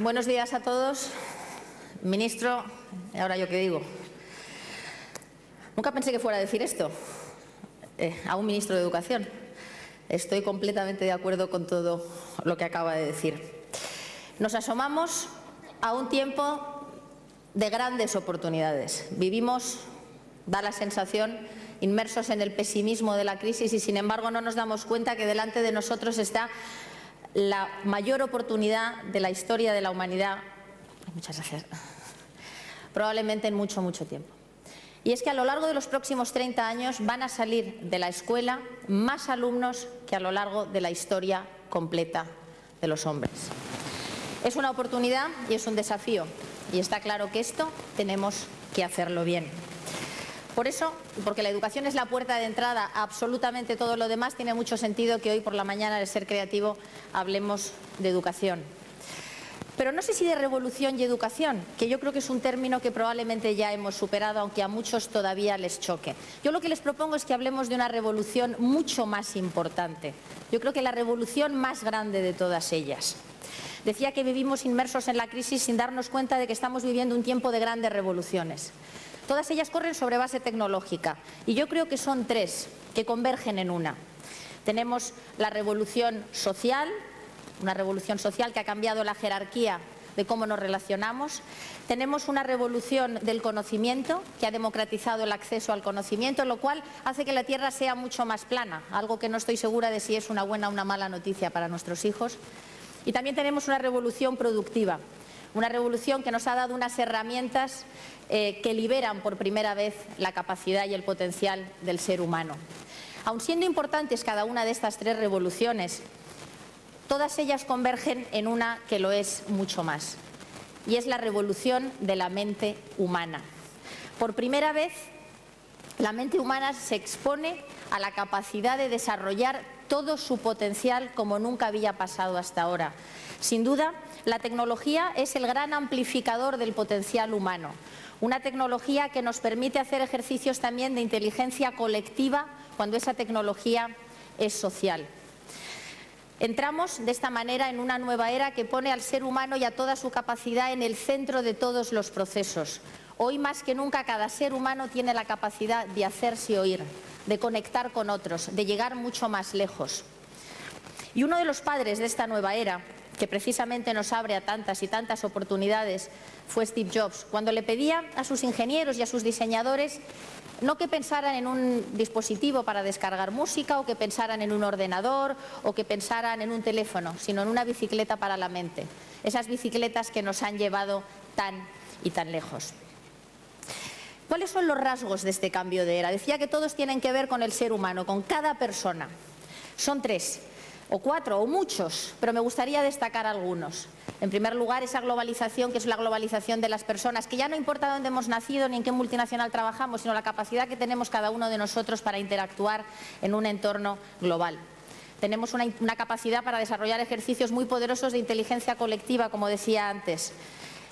Buenos días a todos. Ministro, ahora yo qué digo. Nunca pensé que fuera a decir esto a un ministro de Educación. Estoy completamente de acuerdo con todo lo que acaba de decir. Nos asomamos a un tiempo de grandes oportunidades. Vivimos, da la sensación, inmersos en el pesimismo de la crisis y, sin embargo, no nos damos cuenta que delante de nosotros está la mayor oportunidad de la historia de la humanidad, muchas gracias, probablemente en mucho tiempo. Y es que a lo largo de los próximos 30 años van a salir de la escuela más alumnos que a lo largo de la historia completa de los hombres. Es una oportunidad y es un desafío, y está claro que esto tenemos que hacerlo bien. Por eso, porque la educación es la puerta de entrada a absolutamente todo lo demás, tiene mucho sentido que hoy por la mañana, de Ser Creativo, hablemos de educación. Pero no sé si de revolución y educación, que yo creo que es un término que probablemente ya hemos superado, aunque a muchos todavía les choque. Yo lo que les propongo es que hablemos de una revolución mucho más importante. Yo creo que la revolución más grande de todas ellas. Decía que vivimos inmersos en la crisis sin darnos cuenta de que estamos viviendo un tiempo de grandes revoluciones. Todas ellas corren sobre base tecnológica y yo creo que son tres que convergen en una. Tenemos la revolución social, una revolución social que ha cambiado la jerarquía de cómo nos relacionamos. Tenemos una revolución del conocimiento que ha democratizado el acceso al conocimiento, lo cual hace que la Tierra sea mucho más plana, algo que no estoy segura de si es una buena o una mala noticia para nuestros hijos. Y también tenemos una revolución productiva. Una revolución que nos ha dado unas herramientas que liberan por primera vez la capacidad y el potencial del ser humano. Aun siendo importantes cada una de estas tres revoluciones, todas ellas convergen en una que lo es mucho más, y es la revolución de la mente humana. Por primera vez, la mente humana se expone a la capacidad de desarrollar todo su potencial como nunca había pasado hasta ahora. Sin duda, la tecnología es el gran amplificador del potencial humano. Una tecnología que nos permite hacer ejercicios también de inteligencia colectiva cuando esa tecnología es social. Entramos de esta manera en una nueva era que pone al ser humano y a toda su capacidad en el centro de todos los procesos. Hoy más que nunca cada ser humano tiene la capacidad de hacerse oír, de conectar con otros, de llegar mucho más lejos. Y uno de los padres de esta nueva era, que precisamente nos abre a tantas y tantas oportunidades, fue Steve Jobs, cuando le pedía a sus ingenieros y a sus diseñadores no que pensaran en un dispositivo para descargar música, o que pensaran en un ordenador, o que pensaran en un teléfono, sino en una bicicleta para la mente. Esas bicicletas que nos han llevado tan y tan lejos. ¿Cuáles son los rasgos de este cambio de era? Decía que todos tienen que ver con el ser humano, con cada persona. Son tres, o cuatro, o muchos, pero me gustaría destacar algunos. En primer lugar, esa globalización, que es la globalización de las personas, que ya no importa dónde hemos nacido ni en qué multinacional trabajamos, sino la capacidad que tenemos cada uno de nosotros para interactuar en un entorno global. Tenemos una capacidad para desarrollar ejercicios muy poderosos de inteligencia colectiva, como decía antes.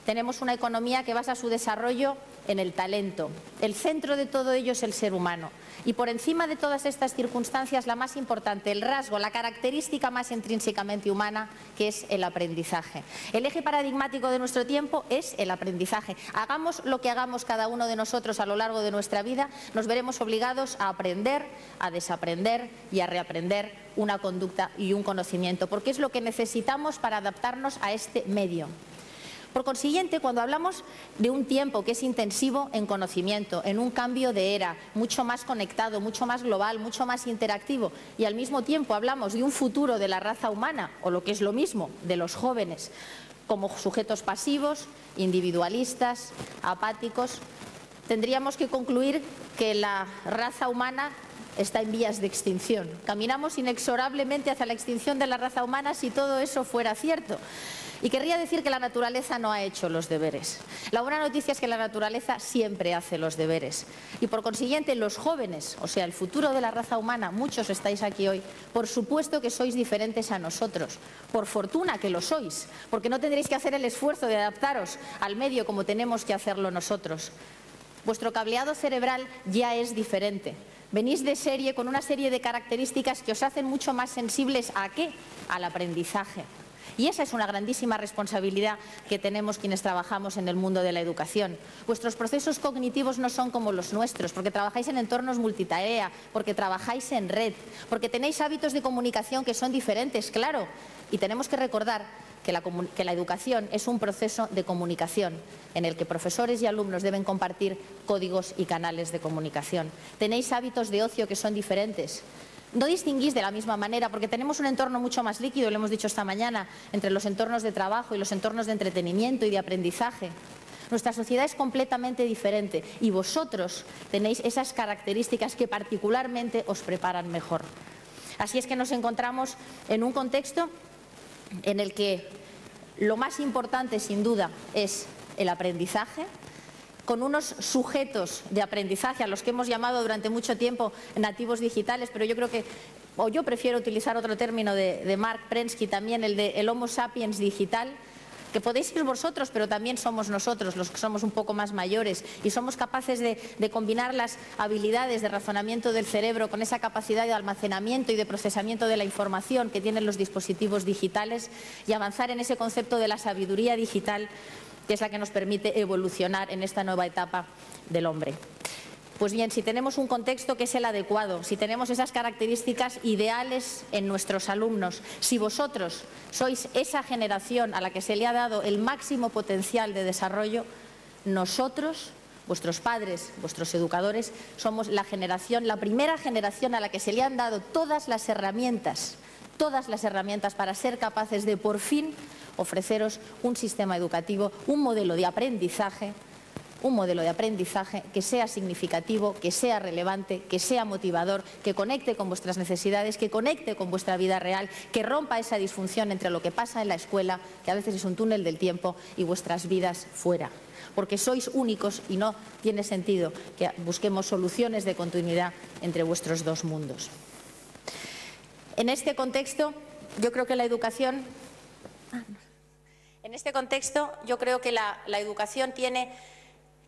Tenemos una economía que basa su desarrollo en el talento. El centro de todo ello es el ser humano. Y por encima de todas estas circunstancias, la más importante, el rasgo, la característica más intrínsecamente humana, que es el aprendizaje. El eje paradigmático de nuestro tiempo es el aprendizaje. Hagamos lo que hagamos cada uno de nosotros a lo largo de nuestra vida, nos veremos obligados a aprender, a desaprender y a reaprender una conducta y un conocimiento, porque es lo que necesitamos para adaptarnos a este medio. Por consiguiente, cuando hablamos de un tiempo que es intensivo en conocimiento, en un cambio de era, mucho más conectado, mucho más global, mucho más interactivo, y al mismo tiempo hablamos de un futuro de la raza humana, o lo que es lo mismo, de los jóvenes, como sujetos pasivos, individualistas, apáticos, tendríamos que concluir que la raza humana está en vías de extinción. Caminamos inexorablemente hacia la extinción de la raza humana si todo eso fuera cierto. Y querría decir que la naturaleza no ha hecho los deberes. La buena noticia es que la naturaleza siempre hace los deberes. Y por consiguiente, los jóvenes, o sea, el futuro de la raza humana, muchos estáis aquí hoy, por supuesto que sois diferentes a nosotros. Por fortuna que lo sois, porque no tendréis que hacer el esfuerzo de adaptaros al medio como tenemos que hacerlo nosotros. Vuestro cableado cerebral ya es diferente. Venís de serie con una serie de características que os hacen mucho más sensibles ¿a qué? Al aprendizaje. Y esa es una grandísima responsabilidad que tenemos quienes trabajamos en el mundo de la educación. Vuestros procesos cognitivos no son como los nuestros, porque trabajáis en entornos multitarea, porque trabajáis en red, porque tenéis hábitos de comunicación que son diferentes, claro. Y tenemos que recordar que la educación es un proceso de comunicación en el que profesores y alumnos deben compartir códigos y canales de comunicación. Tenéis hábitos de ocio que son diferentes. No distinguís de la misma manera porque tenemos un entorno mucho más líquido, lo hemos dicho esta mañana, entre los entornos de trabajo y los entornos de entretenimiento y de aprendizaje. Nuestra sociedad es completamente diferente y vosotros tenéis esas características que particularmente os preparan mejor. Así es que nos encontramos en un contexto en el que lo más importante, sin duda, es el aprendizaje, con unos sujetos de aprendizaje a los que hemos llamado durante mucho tiempo nativos digitales, pero yo creo que, o yo prefiero utilizar otro término de Mark Prensky también, el de el Homo sapiens digital, que podéis ser vosotros, pero también somos nosotros los que somos un poco más mayores y somos capaces de combinar las habilidades de razonamiento del cerebro con esa capacidad de almacenamiento y de procesamiento de la información que tienen los dispositivos digitales y avanzar en ese concepto de la sabiduría digital, que es la que nos permite evolucionar en esta nueva etapa del hombre. Pues bien, si tenemos un contexto que es el adecuado, si tenemos esas características ideales en nuestros alumnos, si vosotros sois esa generación a la que se le ha dado el máximo potencial de desarrollo, nosotros, vuestros padres, vuestros educadores, somos la primera generación a la que se le han dado todas las herramientas para ser capaces de por fin ofreceros un sistema educativo, un modelo de aprendizaje que sea significativo, que sea relevante, que sea motivador, que conecte con vuestras necesidades, que conecte con vuestra vida real, que rompa esa disfunción entre lo que pasa en la escuela, que a veces es un túnel del tiempo, y vuestras vidas fuera. Porque sois únicos y no tiene sentido que busquemos soluciones de continuidad entre vuestros dos mundos. En este contexto, yo creo que la educación tiene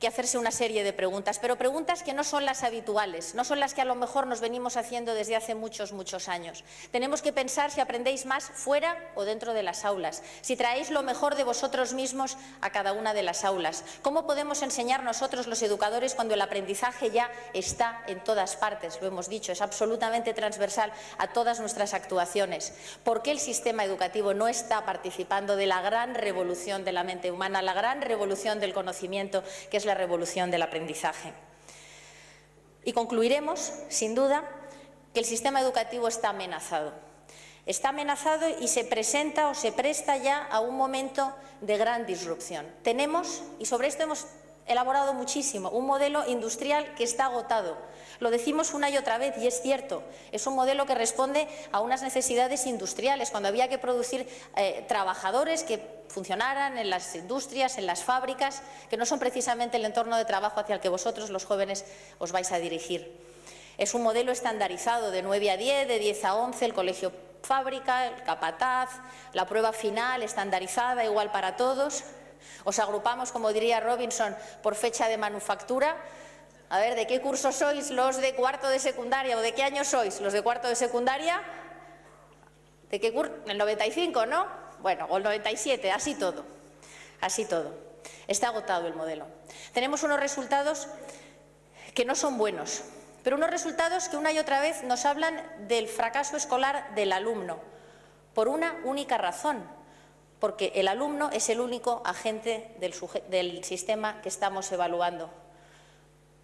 que hacerse una serie de preguntas, pero preguntas que no son las habituales, no son las que a lo mejor nos venimos haciendo desde hace muchos años. Tenemos que pensar si aprendéis más fuera o dentro de las aulas, si traéis lo mejor de vosotros mismos a cada una de las aulas. ¿Cómo podemos enseñar nosotros los educadores cuando el aprendizaje ya está en todas partes? Lo hemos dicho, es absolutamente transversal a todas nuestras actuaciones. ¿Por qué el sistema educativo no está participando de la gran revolución de la mente humana, la gran revolución del conocimiento, que es la revolución del aprendizaje? Y concluiremos, sin duda, que el sistema educativo está amenazado. Está amenazado y se presenta o se presta ya a un momento de gran disrupción. Tenemos, y sobre esto hemos elaborado muchísimo, un modelo industrial que está agotado. Lo decimos una y otra vez y es cierto, es un modelo que responde a unas necesidades industriales, cuando había que producir trabajadores que funcionaran en las industrias, en las fábricas, que no son precisamente el entorno de trabajo hacia el que vosotros, los jóvenes, os vais a dirigir. Es un modelo estandarizado de 9 a 10, de 10 a 11, el colegio fábrica, el capataz, la prueba final estandarizada, igual para todos. Os agrupamos, como diría Robinson, por fecha de manufactura. A ver, ¿de qué curso sois los de cuarto de secundaria o de qué año sois los de cuarto de secundaria? ¿De qué curso? El 95, ¿no? Bueno, o el 97, así todo. Así todo. Está agotado el modelo. Tenemos unos resultados que no son buenos, pero unos resultados que una y otra vez nos hablan del fracaso escolar del alumno, por una única razón, porque el alumno es el único agente del sistema que estamos evaluando.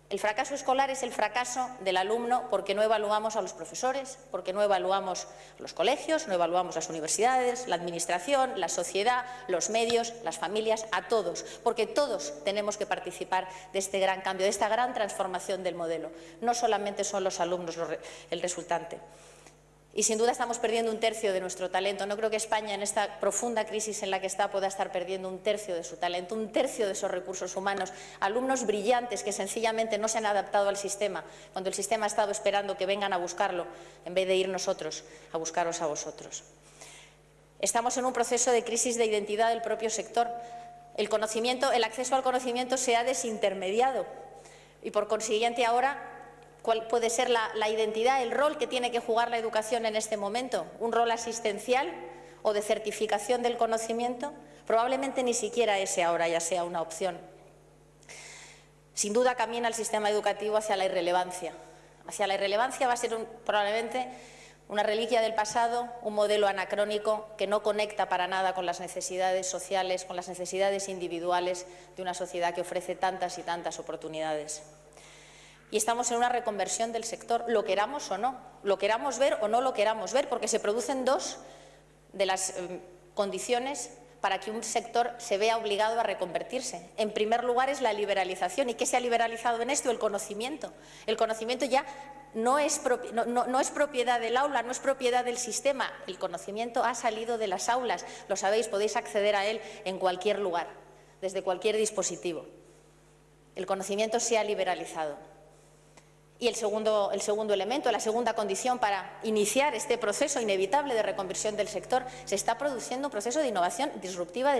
El fracaso escolar es el fracaso del alumno porque no evaluamos a los profesores, porque no evaluamos los colegios, no evaluamos las universidades, la administración, la sociedad, los medios, las familias, a todos, porque todos tenemos que participar de este gran cambio, de esta gran transformación del modelo. No solamente son los alumnos el resultante. Y sin duda estamos perdiendo un tercio de nuestro talento. No creo que España, en esta profunda crisis en la que está, pueda estar perdiendo un tercio de su talento, un tercio de esos recursos humanos. Alumnos brillantes que sencillamente no se han adaptado al sistema, cuando el sistema ha estado esperando que vengan a buscarlo, en vez de ir nosotros a buscaros a vosotros. Estamos en un proceso de crisis de identidad del propio sector. El acceso al conocimiento se ha desintermediado y, por consiguiente, ahora, ¿cuál puede ser la identidad, el rol que tiene que jugar la educación en este momento? ¿Un rol asistencial o de certificación del conocimiento, probablemente ni siquiera ese ahora ya sea una opción. Sin duda camina el sistema educativo hacia la irrelevancia. Hacia la irrelevancia va a ser probablemente una reliquia del pasado, un modelo anacrónico que no conecta para nada con las necesidades sociales, con las necesidades individuales de una sociedad que ofrece tantas y tantas oportunidades. Y estamos en una reconversión del sector, lo queramos o no, lo queramos ver o no lo queramos ver, porque se producen dos de las condiciones para que un sector se vea obligado a reconvertirse. En primer lugar es la liberalización. ¿Y qué se ha liberalizado en esto? El conocimiento. El conocimiento ya no es propiedad del aula, no es propiedad del sistema. El conocimiento ha salido de las aulas. Lo sabéis, podéis acceder a él en cualquier lugar, desde cualquier dispositivo. El conocimiento se ha liberalizado. Y el segundo elemento, la segunda condición para iniciar este proceso inevitable de reconversión del sector, se está produciendo un proceso de innovación disruptiva,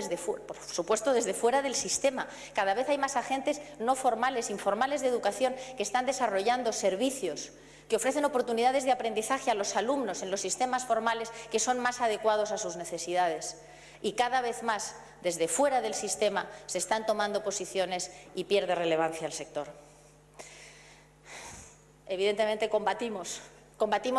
por supuesto, desde fuera del sistema. Cada vez hay más agentes no formales, informales de educación que están desarrollando servicios que ofrecen oportunidades de aprendizaje a los alumnos en los sistemas formales que son más adecuados a sus necesidades. Y cada vez más, desde fuera del sistema, se están tomando posiciones y pierde relevancia el sector. Evidentemente combatimos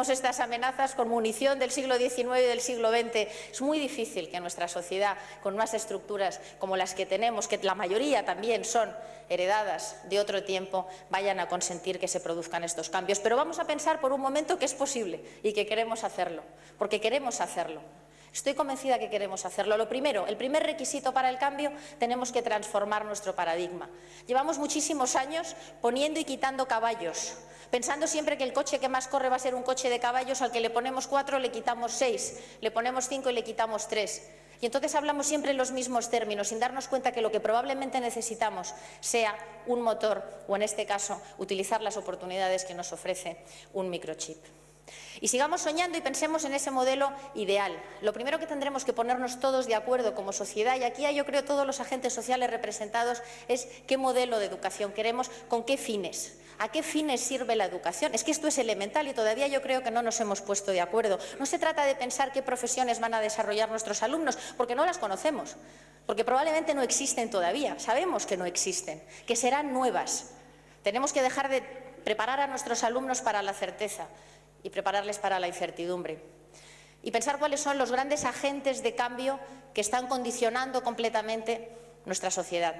estas amenazas con munición del siglo XIX y del siglo XX. Es muy difícil que nuestra sociedad, con unas estructuras como las que tenemos, que la mayoría también son heredadas de otro tiempo, vayan a consentir que se produzcan estos cambios. Pero vamos a pensar por un momento que es posible y que queremos hacerlo, porque queremos hacerlo. Estoy convencida que queremos hacerlo. Lo primero, el primer requisito para el cambio, tenemos que transformar nuestro paradigma. Llevamos muchísimos años poniendo y quitando caballos, pensando siempre que el coche que más corre va a ser un coche de caballos al que le ponemos 4, le quitamos 6, le ponemos 5 y le quitamos 3. Y entonces hablamos siempre en los mismos términos, sin darnos cuenta que lo que probablemente necesitamos sea un motor o, en este caso, utilizar las oportunidades que nos ofrece un microchip. Y sigamos soñando y pensemos en ese modelo ideal. Lo primero que tendremos que ponernos todos de acuerdo como sociedad, y aquí hay, yo creo, todos los agentes sociales representados, es qué modelo de educación queremos, con qué fines. ¿A qué fines sirve la educación? Es que esto es elemental y todavía yo creo que no nos hemos puesto de acuerdo. No se trata de pensar qué profesiones van a desarrollar nuestros alumnos, porque no las conocemos, porque probablemente no existen todavía. Sabemos que no existen, que serán nuevas. Tenemos que dejar de preparar a nuestros alumnos para la certeza y prepararles para la incertidumbre. Y pensar cuáles son los grandes agentes de cambio que están condicionando completamente nuestra sociedad.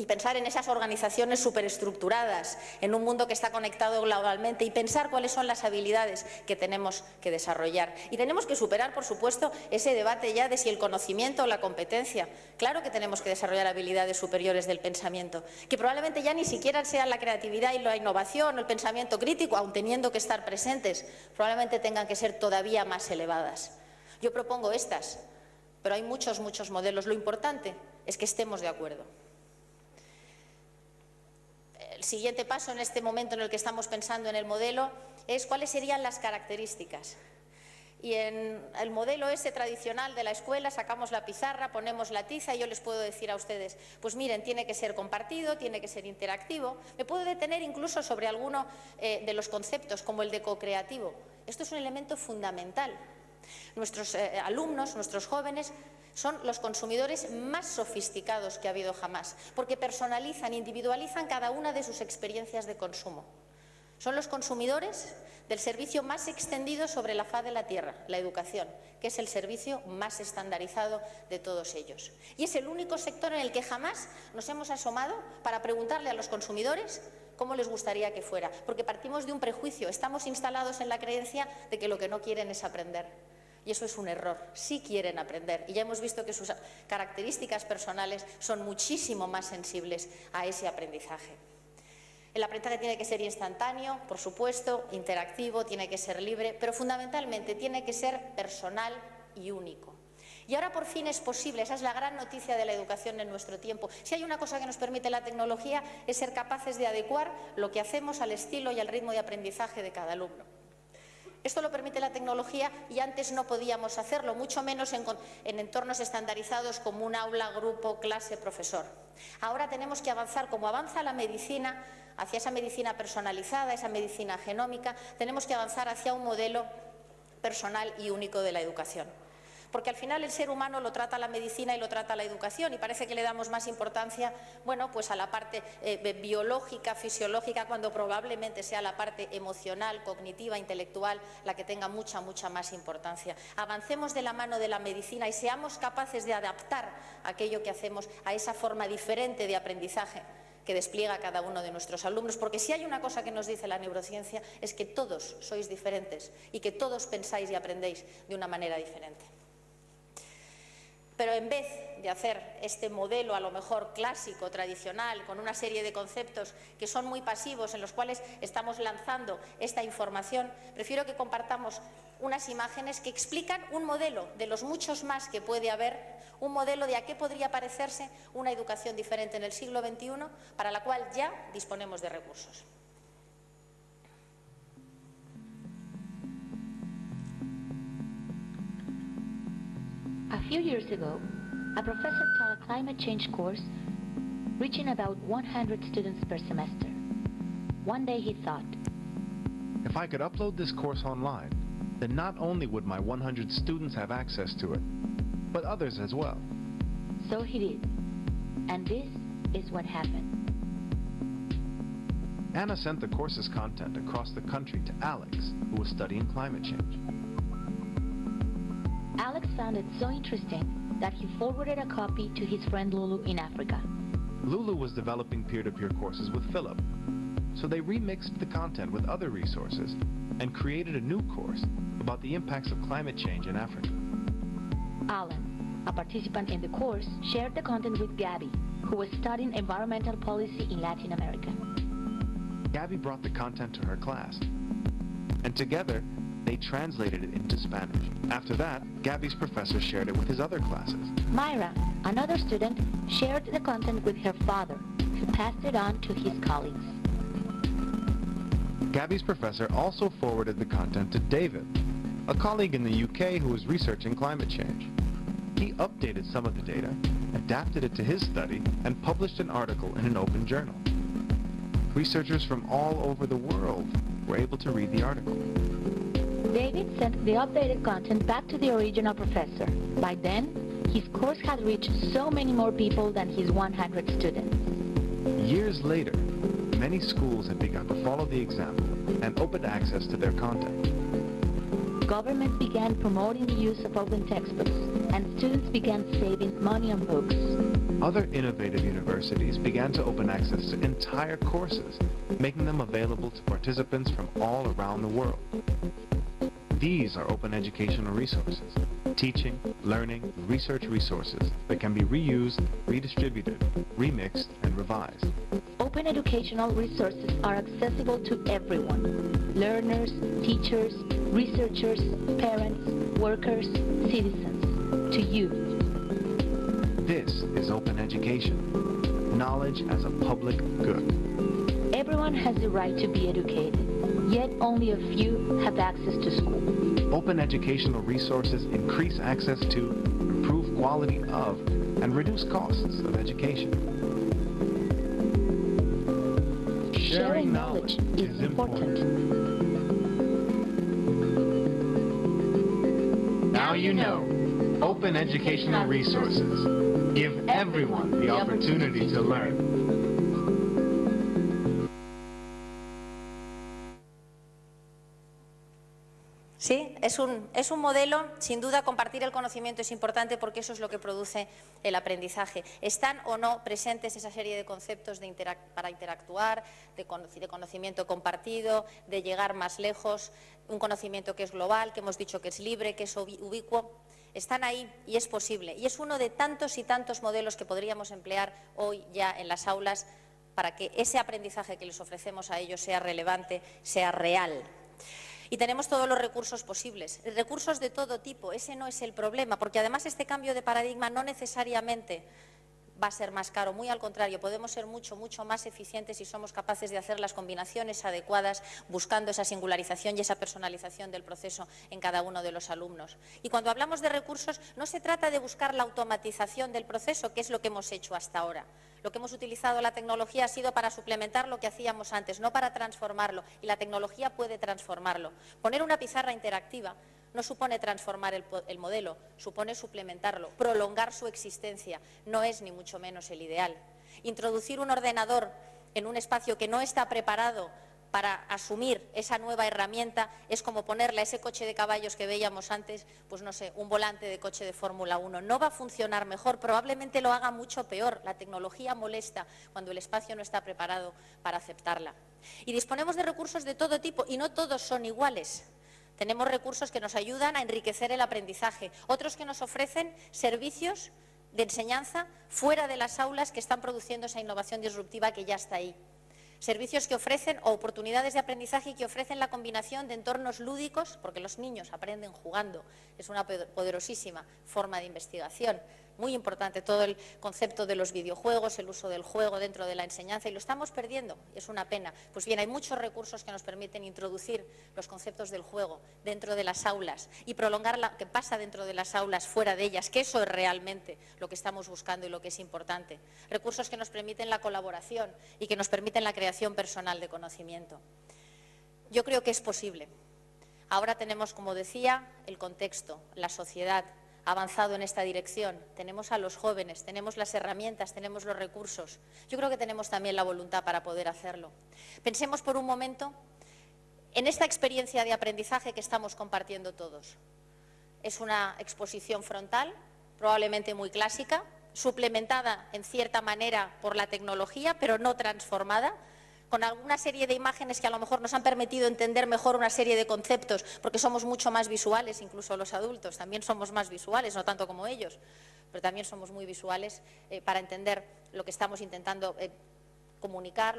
Y pensar en esas organizaciones superestructuradas, en un mundo que está conectado globalmente, y pensar cuáles son las habilidades que tenemos que desarrollar. Y tenemos que superar, por supuesto, ese debate ya de si el conocimiento o la competencia. Claro que tenemos que desarrollar habilidades superiores del pensamiento, que probablemente ya ni siquiera sean la creatividad y la innovación o el pensamiento crítico, aun teniendo que estar presentes, probablemente tengan que ser todavía más elevadas. Yo propongo estas, pero hay muchos modelos. Lo importante es que estemos de acuerdo. El siguiente paso en este momento en el que estamos pensando en el modelo es cuáles serían las características. Y en el modelo ese tradicional de la escuela sacamos la pizarra, ponemos la tiza y yo les puedo decir a ustedes, pues miren, tiene que ser compartido, tiene que ser interactivo. Me puedo detener incluso sobre alguno de los conceptos, como el de co-creativo. Esto es un elemento fundamental. Nuestros alumnos, nuestros jóvenes, son los consumidores más sofisticados que ha habido jamás, porque personalizan, individualizan cada una de sus experiencias de consumo. Son los consumidores del servicio más extendido sobre la faz de la Tierra, la educación, que es el servicio más estandarizado de todos ellos. Y es el único sector en el que jamás nos hemos asomado para preguntarle a los consumidores cómo les gustaría que fuera, porque partimos de un prejuicio, estamos instalados en la creencia de que lo que no quieren es aprender. Y eso es un error. Sí quieren aprender y ya hemos visto que sus características personales son muchísimo más sensibles a ese aprendizaje. El aprendizaje tiene que ser instantáneo, por supuesto, interactivo, tiene que ser libre, pero fundamentalmente tiene que ser personal y único. Y ahora por fin es posible, esa es la gran noticia de la educación en nuestro tiempo. Si hay una cosa que nos permite la tecnología es ser capaces de adecuar lo que hacemos al estilo y al ritmo de aprendizaje de cada alumno. Esto lo permite la tecnología y antes no podíamos hacerlo, mucho menos en entornos estandarizados como un aula, grupo, clase, profesor. Ahora tenemos que avanzar, como avanza la medicina, hacia esa medicina personalizada, esa medicina genómica, tenemos que avanzar hacia un modelo personal y único de la educación. Porque al final el ser humano lo trata la medicina y lo trata la educación y parece que le damos más importancia, bueno, pues a la parte biológica, fisiológica, cuando probablemente sea la parte emocional, cognitiva, intelectual la que tenga mucha más importancia. Avancemos de la mano de la medicina y seamos capaces de adaptar aquello que hacemos a esa forma diferente de aprendizaje que despliega cada uno de nuestros alumnos, porque si hay una cosa que nos dice la neurociencia es que todos sois diferentes y que todos pensáis y aprendéis de una manera diferente. Pero en vez de hacer este modelo a lo mejor clásico, tradicional, con una serie de conceptos que son muy pasivos, en los cuales estamos lanzando esta información, prefiero que compartamos unas imágenes que explican un modelo de los muchos más que puede haber, un modelo de a qué podría parecerse una educación diferente en el siglo XXI, para la cual ya disponemos de recursos. A few years ago, a professor taught a climate change course reaching about 100 students per semester. One day he thought, if I could upload this course online, then not only would my 100 students have access to it, but others as well. So he did. And this is what happened. Anna sent the course's content across the country to Alex, who was studying climate change. Alex found it so interesting that he forwarded a copy to his friend Lulu in Africa. Lulu was developing peer-to-peer courses with Philip, so they remixed the content with other resources and created a new course about the impacts of climate change in Africa. Alan, a participant in the course, shared the content with Gabby, who was studying environmental policy in Latin America. Gabby brought the content to her class, and together they translated it into Spanish. After that, Gabby's professor shared it with his other classes. Myra, another student, shared the content with her father, who passed it on to his colleagues. Gabby's professor also forwarded the content to David, a colleague in the UK who was researching climate change. He updated some of the data, adapted it to his study, and published an article in an open journal. Researchers from all over the world were able to read the article. David sent the updated content back to the original professor. By then, his course had reached so many more people than his 100 students. Years later, many schools had begun to follow the example and opened access to their content. Governments began promoting the use of open textbooks, and students began saving money on books. Other innovative universities began to open access to entire courses, making them available to participants from all around the world. These are open educational resources, teaching, learning, research resources that can be reused, redistributed, remixed, and revised. Open educational resources are accessible to everyone: learners, teachers, researchers, parents, workers, citizens, to you. This is open education, knowledge as a public good. Everyone has the right to be educated, yet only a few have access to school. Open educational resources increase access to, improve quality of, and reduce costs of education. Sharing knowledge is important. Now you know. Open educational resources. Give everyone the opportunity to learn. Sí, es un modelo, sin duda compartir el conocimiento es importante porque eso es lo que produce el aprendizaje. ¿Están o no presentes esa serie de conceptos para interactuar, de conocimiento compartido, de llegar más lejos, un conocimiento que es global, que hemos dicho que es libre, que es ubicuo? Están ahí y es posible. Y es uno de tantos y tantos modelos que podríamos emplear hoy ya en las aulas para que ese aprendizaje que les ofrecemos a ellos sea relevante, sea real. Y tenemos todos los recursos posibles, recursos de todo tipo, ese no es el problema, porque además este cambio de paradigma no necesariamente va a ser más caro, muy al contrario, podemos ser mucho más eficientes si somos capaces de hacer las combinaciones adecuadas, buscando esa singularización y esa personalización del proceso en cada uno de los alumnos. Y cuando hablamos de recursos, no se trata de buscar la automatización del proceso, que es lo que hemos hecho hasta ahora. Lo que hemos utilizado la tecnología ha sido para suplementar lo que hacíamos antes, no para transformarlo, y la tecnología puede transformarlo. Poner una pizarra interactiva no supone transformar el modelo, supone suplementarlo, prolongar su existencia, no es ni mucho menos el ideal. Introducir un ordenador en un espacio que no está preparado para asumir esa nueva herramienta es como ponerle a ese coche de caballos que veíamos antes, pues no sé, un volante de coche de Fórmula 1. No va a funcionar mejor, probablemente lo haga mucho peor. La tecnología molesta cuando el espacio no está preparado para aceptarla. Y disponemos de recursos de todo tipo y no todos son iguales. Tenemos recursos que nos ayudan a enriquecer el aprendizaje, otros que nos ofrecen servicios de enseñanza fuera de las aulas que están produciendo esa innovación disruptiva que ya está ahí. Servicios que ofrecen, o oportunidades de aprendizaje que ofrecen la combinación de entornos lúdicos, porque los niños aprenden jugando, es una poderosísima forma de investigación. Muy importante todo el concepto de los videojuegos, el uso del juego dentro de la enseñanza, y lo estamos perdiendo, es una pena. Pues bien, hay muchos recursos que nos permiten introducir los conceptos del juego dentro de las aulas y prolongar lo que pasa dentro de las aulas fuera de ellas, que eso es realmente lo que estamos buscando y lo que es importante. Recursos que nos permiten la colaboración y que nos permiten la creación personal de conocimiento. Yo creo que es posible. Ahora tenemos, como decía, el contexto, la sociedad ha avanzado en esta dirección, tenemos a los jóvenes, tenemos las herramientas, tenemos los recursos. Yo creo que tenemos también la voluntad para poder hacerlo. Pensemos por un momento en esta experiencia de aprendizaje que estamos compartiendo todos. Es una exposición frontal, probablemente muy clásica, suplementada en cierta manera por la tecnología, pero no transformada, con alguna serie de imágenes que a lo mejor nos han permitido entender mejor una serie de conceptos, porque somos mucho más visuales, incluso los adultos, también somos más visuales, no tanto como ellos, pero también somos muy visuales para entender lo que estamos intentando comunicar,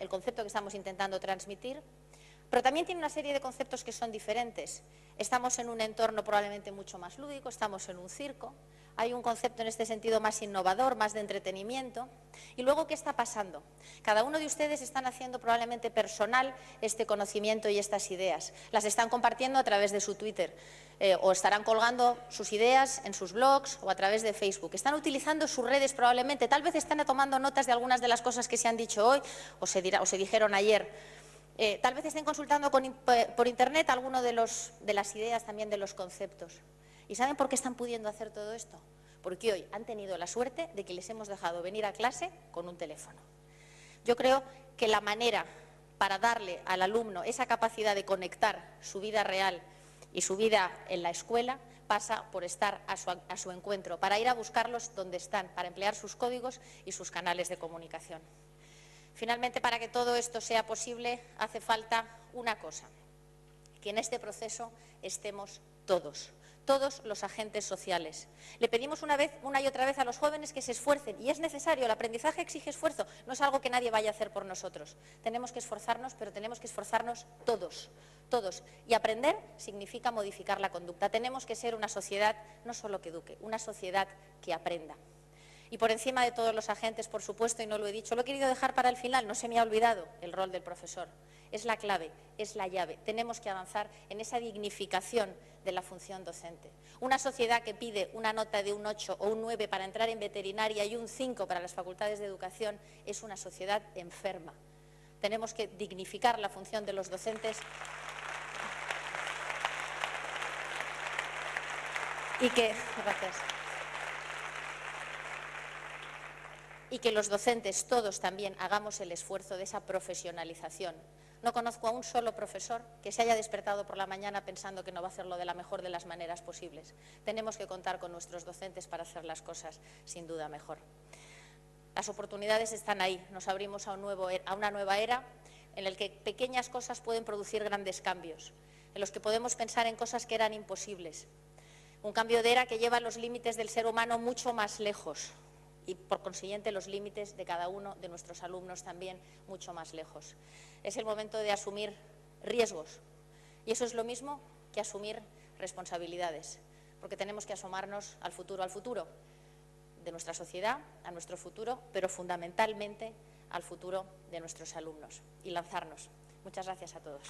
el concepto que estamos intentando transmitir. Pero también tiene una serie de conceptos que son diferentes. Estamos en un entorno probablemente mucho más lúdico, estamos en un circo, hay un concepto en este sentido más innovador, más de entretenimiento. Y luego, ¿qué está pasando? Cada uno de ustedes están haciendo probablemente personal este conocimiento y estas ideas. Las están compartiendo a través de su Twitter o estarán colgando sus ideas en sus blogs o a través de Facebook. Están utilizando sus redes probablemente, tal vez están tomando notas de algunas de las cosas que se han dicho hoy o se dijeron ayer. Tal vez estén consultando por Internet algunas de las ideas, también de los conceptos. ¿Y saben por qué están pudiendo hacer todo esto? Porque hoy han tenido la suerte de que les hemos dejado venir a clase con un teléfono. Yo creo que la manera para darle al alumno esa capacidad de conectar su vida real y su vida en la escuela pasa por estar a su encuentro, para ir a buscarlos donde están, para emplear sus códigos y sus canales de comunicación. Finalmente, para que todo esto sea posible, hace falta una cosa, que en este proceso estemos todos los agentes sociales. Le pedimos una y otra vez a los jóvenes que se esfuercen, y es necesario, el aprendizaje exige esfuerzo, no es algo que nadie vaya a hacer por nosotros. Tenemos que esforzarnos, pero tenemos que esforzarnos todos. Y aprender significa modificar la conducta. Tenemos que ser una sociedad, no solo que eduque, una sociedad que aprenda. Y por encima de todos los agentes, por supuesto, y no lo he dicho, lo he querido dejar para el final, no se me ha olvidado el rol del profesor. Es la clave, es la llave. Tenemos que avanzar en esa dignificación de la función docente. Una sociedad que pide una nota de un 8 o un 9 para entrar en veterinaria y un 5 para las facultades de educación es una sociedad enferma. Tenemos que dignificar la función de los docentes y que los docentes todos también hagamos el esfuerzo de esa profesionalización. No conozco a un solo profesor que se haya despertado por la mañana pensando que no va a hacerlo de la mejor de las maneras posibles. Tenemos que contar con nuestros docentes para hacer las cosas sin duda mejor. Las oportunidades están ahí, nos abrimos a una nueva era en la que pequeñas cosas pueden producir grandes cambios, en los que podemos pensar en cosas que eran imposibles. Un cambio de era que lleva los límites del ser humano mucho más lejos, y por consiguiente los límites de cada uno de nuestros alumnos también mucho más lejos. Es el momento de asumir riesgos, y eso es lo mismo que asumir responsabilidades, porque tenemos que asomarnos al futuro de nuestra sociedad, a nuestro futuro, pero fundamentalmente al futuro de nuestros alumnos y lanzarnos. Muchas gracias a todos.